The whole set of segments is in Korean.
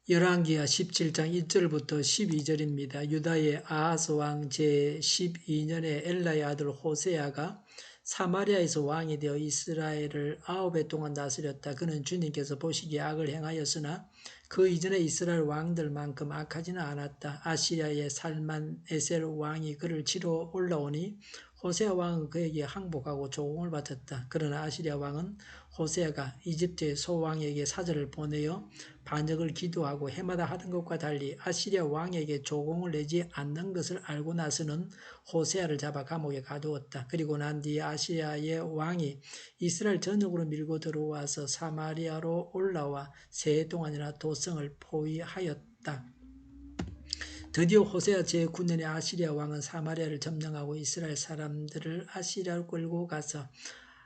열왕기하 17장 1절부터 12절입니다. 유다의 아하스 왕 제12년에 엘라의 아들 호세아가 사마리아에서 왕이 되어 이스라엘을 9해 동안 다스렸다. 그는 주님께서 보시기에 악을 행하였으나 그 이전에 이스라엘 왕들만큼 악하지는 않았다. 아시리아의 살만 에셀 왕이 그를 치러 올라오니 호세아 왕은 그에게 항복하고 조공을 바쳤다. 그러나 아시리아 왕은 호세아가 이집트의 소왕에게 사절을 보내어 반역을 기도하고 해마다 하던 것과 달리 아시리아 왕에게 조공을 내지 않는 것을 알고 나서는 호세아를 잡아 감옥에 가두었다. 그리고 난 뒤에 아시리아의 왕이 이스라엘 전역으로 밀고 들어와서 사마리아로 올라와 세 해 동안이나 도성을 포위하였다. 드디어 호세아 제9년에 아시리아 왕은 사마리아를 점령하고 이스라엘 사람들을 아시리아로 끌고 가서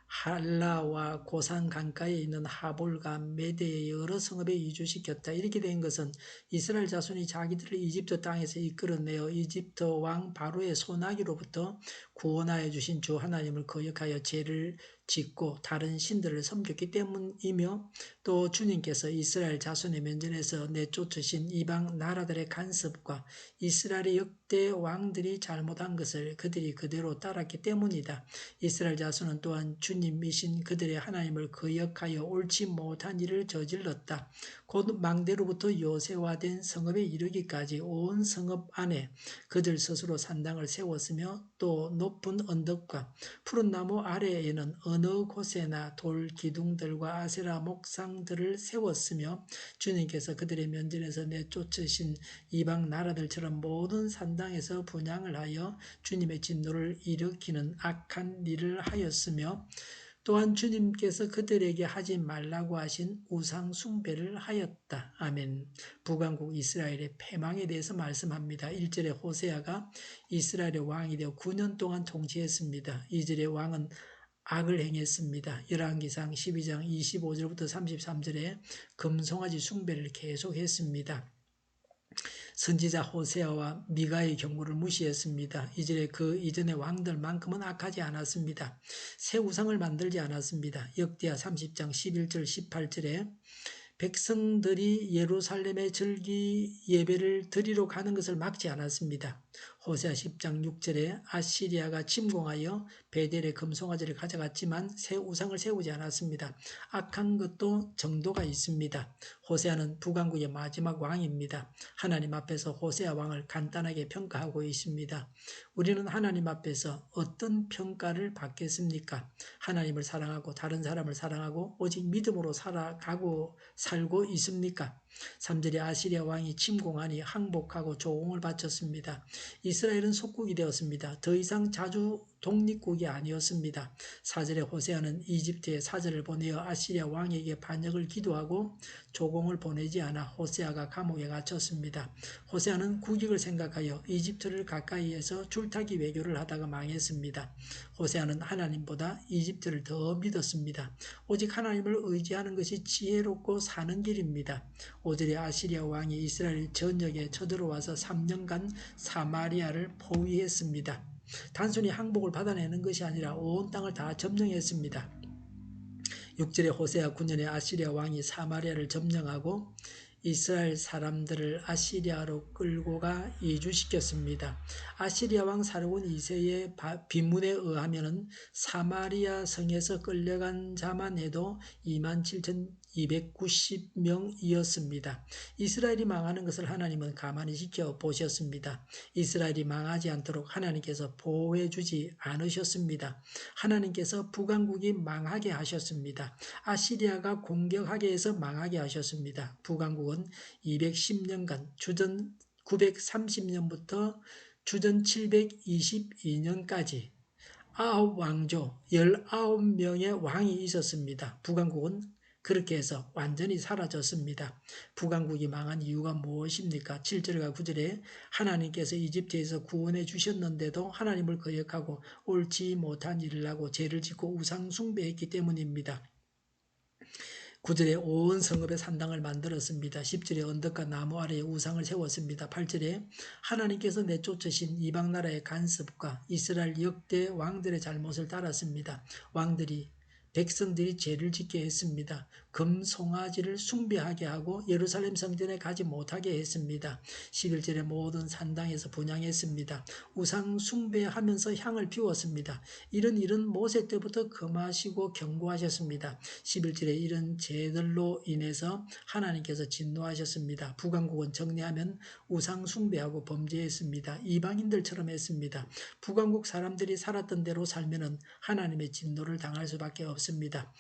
할라와 고산 강가에 있는 하볼과 메대의 여러 성읍에 이주시켰다. 이렇게 된 것은 이스라엘 자손이 자기들을 이집트 땅에서 이끌어내어 이집트 왕 바로의 손아귀로부터 구원하여 주신 주 하나님을 거역하여 죄를 짓고 다른 신들을 섬겼기 때문이며, 또 주님께서 이스라엘 자손의 면전에서 내쫓으신 이방 나라들의 간섭과 이스라엘의 역대 왕들이 잘못한 것을 그들이 그대로 따랐기 때문이다. 이스라엘 자손은 또한 주님이신 그들의 하나님을 거역하여 옳지 못한 일을 저질렀다. 곧 망대로부터 요새화된 성읍에 이르기까지 온 성읍 안에 그들 스스로 산당을 세웠으며, 또 높은 언덕과 푸른 나무 아래에는 어느 곳에나 돌 기둥들과 아세라 목상들을 세웠으며, 주님께서 그들의 면전에서 내쫓으신 이방 나라들처럼 모든 산당에서 분향을 하여 주님의 진노를 일으키는 악한 일을 하였으며, 또한 주님께서 그들에게 하지 말라고 하신 우상 숭배를 하였다. 아멘. 북왕국 이스라엘의 패망에 대해서 말씀합니다. 1절에 호세아가 이스라엘의 왕이 되어 9년 동안 통치했습니다. 2절에 왕은 악을 행했습니다. 열왕기상 12장 25절부터 33절에 금송아지 숭배를 계속했습니다. 선지자 호세아와 미가의 경고를 무시했습니다. 이절에 그 이전의 왕들만큼은 악하지 않았습니다. 새 우상을 만들지 않았습니다. 역대하 30장 11절 18절에 백성들이 예루살렘의 절기 예배를 드리러 가는 것을 막지 않았습니다. 호세아 10장 6절에 아시리아가 침공하여 베델의 금송아지를 가져갔지만 새 우상을 세우지 않았습니다. 악한 것도 정도가 있습니다. 호세아는 북왕국의 마지막 왕입니다. 하나님 앞에서 호세아 왕을 간단하게 평가하고 있습니다. 우리는 하나님 앞에서 어떤 평가를 받겠습니까? 하나님을 사랑하고 다른 사람을 사랑하고 오직 믿음으로 살고 있습니까? 3절에 아시리아 왕이 침공하니 항복하고 조공을 바쳤습니다. 이스라엘은 속국이 되었습니다. 더 이상 자주 독립국이 아니었습니다. 4절에 호세아는 이집트에 사절을 보내어 아시리아 왕에게 반역을 기도하고 조공을 보내지 않아 호세아가 감옥에 갇혔습니다. 호세아는 국익을 생각하여 이집트를 가까이에서 줄타기 외교를 하다가 망했습니다. 호세아는 하나님보다 이집트를 더 믿었습니다. 오직 하나님을 의지하는 것이 지혜롭고 사는 길입니다. 5절에 아시리아 왕이 이스라엘 전역에 쳐들어와서 3년간 사마리아를 포위했습니다. 단순히 항복을 받아내는 것이 아니라 온 땅을 다 점령했습니다. 6절에 호세아 9년에 아시리아 왕이 사마리아를 점령하고 이스라엘 사람들을 아시리아로 끌고 가 이주시켰습니다. 아시리아 왕 사르곤 2세의 비문에 의하면 사마리아 성에서 끌려간 자만 해도 27,290명이었습니다. 이스라엘이 망하는 것을 하나님은 가만히 지켜보셨습니다. 이스라엘이 망하지 않도록 하나님께서 보호해주지 않으셨습니다. 하나님께서 북왕국이 망하게 하셨습니다. 아시리아가 공격하게 해서 망하게 하셨습니다. 북왕국은 210년간 주전 930년부터 주전 722년까지 9왕조 19명의 왕이 있었습니다. 북왕국은 그렇게 해서 완전히 사라졌습니다. 북왕국이 망한 이유가 무엇입니까? 7절과 9절에 하나님께서 이집트에서 구원해 주셨는데도 하나님을 거역하고 옳지 못한 일을 하고 죄를 짓고 우상 숭배했기 때문입니다. 9절에 온 성읍에 산당을 만들었습니다. 10절에 언덕과 나무 아래에 우상을 세웠습니다. 8절에 하나님께서 내쫓으신 이방나라의 간섭과 이스라엘 역대 왕들의 잘못을 따랐습니다. 왕들이 백성들이 죄를 짓게 했습니다. 금송아지를 숭배하게 하고 예루살렘 성전에 가지 못하게 했습니다. 11절에 모든 산당에서 분향했습니다. 우상 숭배하면서 향을 피웠습니다. 이런 일은 모세 때부터 금하시고 경고하셨습니다. 11절에 이런 죄들로 인해서 하나님께서 진노하셨습니다. 북왕국은 정리하면 우상 숭배하고 범죄했습니다. 이방인들처럼 했습니다. 북왕국 사람들이 살았던 대로 살면은 하나님의 진노를 당할 수밖에 없습니다.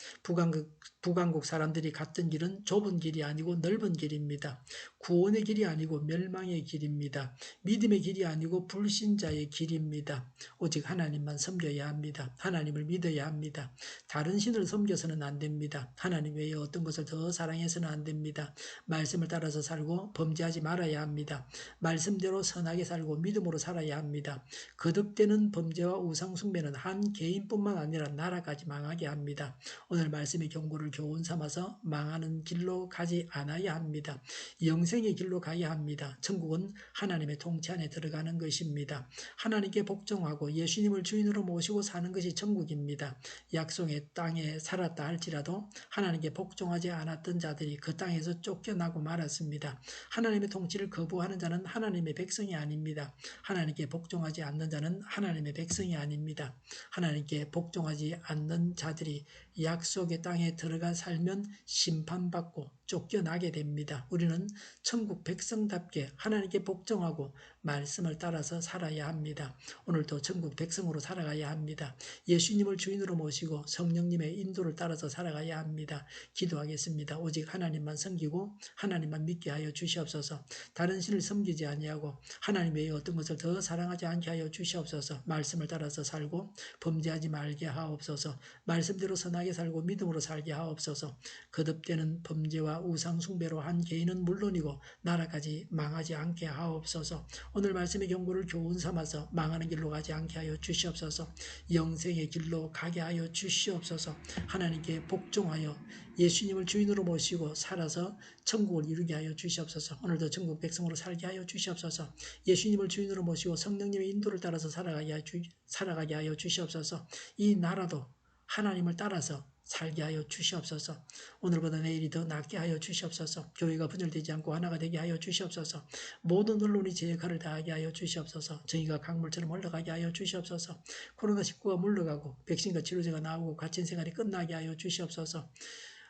북왕국 사람들이 갔던 길은 좁은 길이 아니고 넓은 길입니다. 구원의 길이 아니고 멸망의 길입니다. 믿음의 길이 아니고 불신자의 길입니다. 오직 하나님만 섬겨야 합니다. 하나님을 믿어야 합니다. 다른 신을 섬겨서는 안 됩니다. 하나님 외에 어떤 것을 더 사랑해서는 안 됩니다. 말씀을 따라서 살고 범죄하지 말아야 합니다. 말씀대로 선하게 살고 믿음으로 살아야 합니다. 거듭되는 범죄와 우상 숭배는 한 개인뿐만 아니라 나라까지 망하게 합니다. 오늘 말씀의 경고를 교훈 삼아서 망하는 길로 가지 않아야 합니다. 영생의 길로 가야 합니다. 천국은 하나님의 통치 안에 들어가는 것입니다. 하나님께 복종하고 예수님을 주인으로 모시고 사는 것이 천국입니다. 약속의 땅에 살았다 할지라도 하나님께 복종하지 않았던 자들이 그 땅에서 쫓겨나고 말았습니다. 하나님의 통치를 거부하는 자는 하나님의 백성이 아닙니다. 하나님께 복종하지 않는 자는 하나님의 백성이 아닙니다. 하나님께 복종하지 않는 자들이 약속의 땅에 들어가 살면 심판받고 쫓겨나게 됩니다. 우리는 천국 백성답게 하나님께 복종하고 말씀을 따라서 살아야 합니다. 오늘도 천국 백성으로 살아가야 합니다. 예수님을 주인으로 모시고 성령님의 인도를 따라서 살아가야 합니다. 기도하겠습니다. 오직 하나님만 섬기고 하나님만 믿게 하여 주시옵소서. 다른 신을 섬기지 아니하고 하나님 외에 어떤 것을 더 사랑하지 않게 하여 주시옵소서. 말씀을 따라서 살고 범죄하지 말게 하옵소서. 말씀대로 선하게 살고 믿음으로 살게 하옵소서. 거듭되는 범죄와 우상 숭배로 한 개인은 물론이고 나라까지 망하지 않게 하옵소서. 오늘 말씀의 경고를 교훈 삼아서 망하는 길로 가지 않게 하여 주시옵소서. 영생의 길로 가게 하여 주시옵소서. 하나님께 복종하여 예수님을 주인으로 모시고 살아서 천국을 이루게 하여 주시옵소서. 오늘도 천국 백성으로 살게 하여 주시옵소서. 예수님을 주인으로 모시고 성령님의 인도를 따라서 살아가게 하여 주시옵소서. 이 나라도 하나님을 따라서 살게 하여 주시옵소서. 오늘보다 내일이 더 낫게 하여 주시옵소서. 교회가 분열되지 않고 하나가 되게 하여 주시옵소서. 모든 언론이 제 역할을 다하게 하여 주시옵소서. 정의가 강물처럼 흘러가게 하여 주시옵소서. 코로나19가 물러가고 백신과 치료제가 나오고 갇힌 생활이 끝나게 하여 주시옵소서.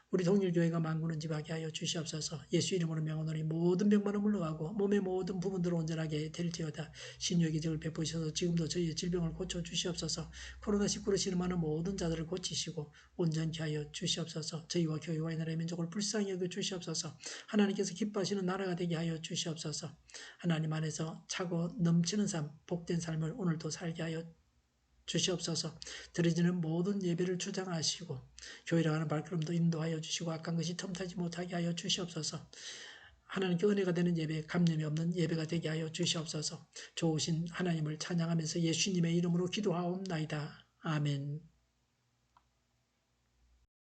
우리 동일교회가 만구는 집하게 하여 주시옵소서. 예수 이름으로 명하노니 모든 병만은 물러가고 몸의 모든 부분들을 온전하게 될지어다. 신유의 기적을 베푸셔서 지금도 저희의 질병을 고쳐 주시옵소서. 코로나19로 신음하는 모든 자들을 고치시고 온전케 하여 주시옵소서. 저희와 교회와 이 나라의 민족을 불쌍히 여겨 주시옵소서. 하나님께서 기뻐하시는 나라가 되게 하여 주시옵소서. 하나님 안에서 차고 넘치는 삶, 복된 삶을 오늘도 살게 하여 주시옵소서. 드려지는 모든 예배를 주장하시고 교회를 가는 발걸음도 인도하여 주시고 악한 것이 틈타지 못하게 하여 주시옵소서. 하나님께 은혜가 되는 예배, 감염이 없는 예배가 되게 하여 주시옵소서. 좋으신 하나님을 찬양하면서 예수님의 이름으로 기도하옵나이다. 아멘.